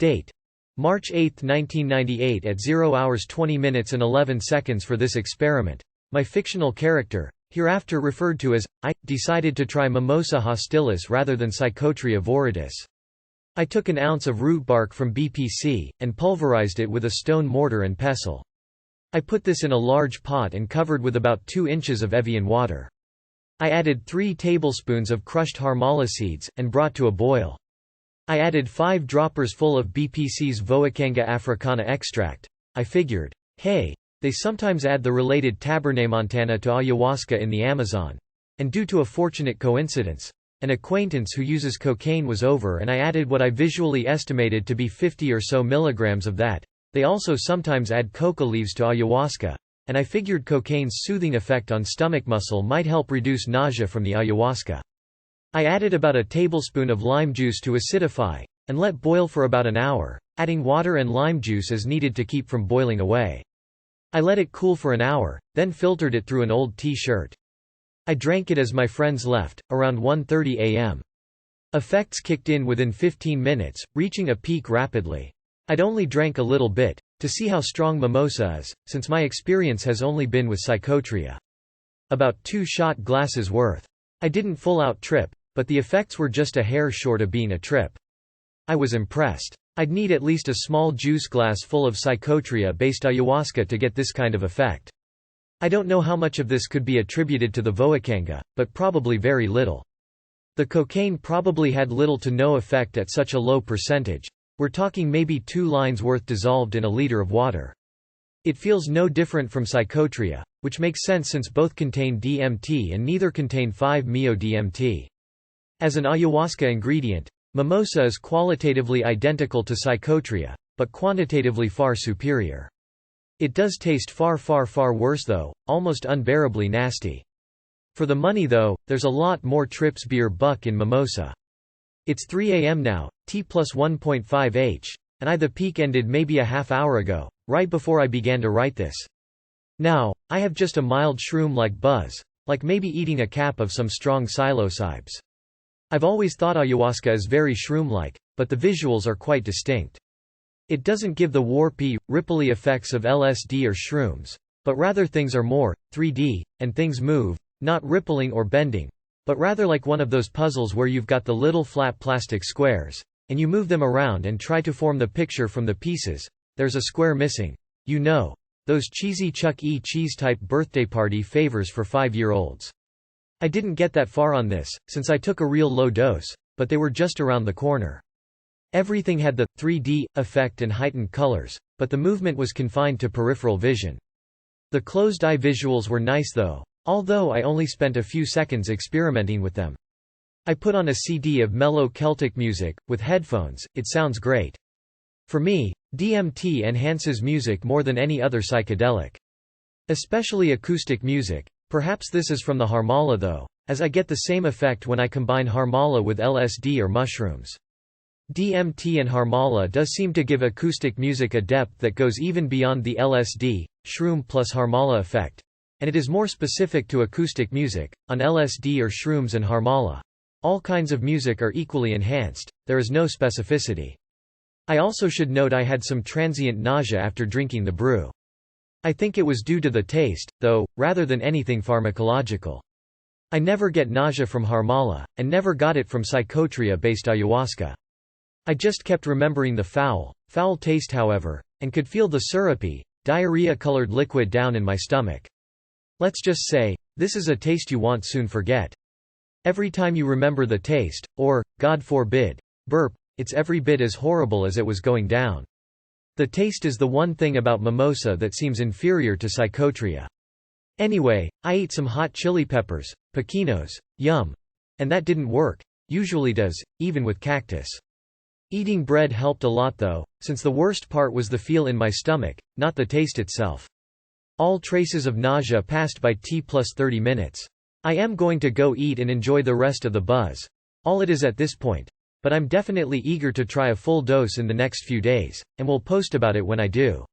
Date: March 8, 1998 at 0 hours 20 minutes and 11 seconds. For this experiment, my fictional character, hereafter referred to as I, decided to try Mimosa hostilis rather than Psychotria viridis. I took an ounce of root bark from BPC, and pulverized it with a stone mortar and pestle. I put this in a large pot and covered with about 2 inches of Evian water. I added 3 tablespoons of crushed harmala seeds, and brought to a boil. I added 5 droppers full of BPC's Voacanga africana extract. I figured, hey, they sometimes add the related tabernamontana to ayahuasca in the Amazon. And due to a fortunate coincidence, an acquaintance who uses cocaine was over and I added what I visually estimated to be 50 or so milligrams of that. They also sometimes add coca leaves to ayahuasca, and I figured cocaine's soothing effect on stomach muscle might help reduce nausea from the ayahuasca. I added about a tablespoon of lime juice to acidify, and let boil for about an hour, adding water and lime juice as needed to keep from boiling away. I let it cool for an hour, then filtered it through an old T-shirt. I drank it as my friends left, around 1:30 a.m. Effects kicked in within 15 minutes, reaching a peak rapidly. I'd only drank a little bit, to see how strong mimosa is, since my experience has only been with Psychotria. About 2 shot glasses worth. I didn't full out trip, but the effects were just a hair short of being a trip. I was impressed. I'd need at least a small juice glass full of Psychotria-based ayahuasca to get this kind of effect. I don't know how much of this could be attributed to the Voacanga, but probably very little. The cocaine probably had little to no effect at such a low percentage. We're talking maybe 2 lines worth dissolved in a liter of water. It feels no different from Psychotria, which makes sense since both contain DMT and neither contain 5-MeO-DMT. As an ayahuasca ingredient, mimosa is qualitatively identical to Psychotria, but quantitatively far superior. It does taste far worse though, almost unbearably nasty. For the money though, there's a lot more trips beer buck in mimosa. It's 3 a.m. now, T plus 1.5 H, and the peak ended maybe a half hour ago, right before I began to write this. Now, I have just a mild shroom-like buzz, like maybe eating a cap of some strong psilocybes. I've always thought ayahuasca is very shroom-like, but the visuals are quite distinct. It doesn't give the warpy, ripply effects of LSD or shrooms, but rather things are more 3D, and things move, not rippling or bending, but rather like one of those puzzles where you've got the little flat plastic squares, and you move them around and try to form the picture from the pieces. There's a square missing. You know, those cheesy Chuck E. Cheese type birthday party favors for 5-year-olds. I didn't get that far on this, since I took a real low dose, but they were just around the corner. Everything had the 3D effect and heightened colors, but the movement was confined to peripheral vision. The closed-eye visuals were nice though, although I only spent a few seconds experimenting with them. I put on a CD of mellow Celtic music, with headphones. It sounds great. For me, DMT enhances music more than any other psychedelic. Especially acoustic music. Perhaps this is from the harmala though, as I get the same effect when I combine harmala with LSD or mushrooms. DMT and harmala does seem to give acoustic music a depth that goes even beyond the LSD, shroom plus harmala effect. And it is more specific to acoustic music, on LSD or shrooms and harmala. All kinds of music are equally enhanced, there is no specificity. I also should note I had some transient nausea after drinking the brew. I think it was due to the taste, though, rather than anything pharmacological. I never get nausea from harmala, and never got it from Psychotria-based ayahuasca. I just kept remembering the foul taste however, and could feel the syrupy, diarrhea-colored liquid down in my stomach. Let's just say, this is a taste you won't soon forget. Every time you remember the taste, or, God forbid, burp, it's every bit as horrible as it was going down. The taste is the one thing about mimosa that seems inferior to Psychotria. Anyway, I ate some hot chili peppers, pequinos, yum. And that didn't work, usually does, even with cactus. Eating bread helped a lot though, since the worst part was the feel in my stomach, not the taste itself. All traces of nausea passed by T plus 30 minutes. I am going to go eat and enjoy the rest of the buzz. All it is at this point. But I'm definitely eager to try a full dose in the next few days, and will post about it when I do.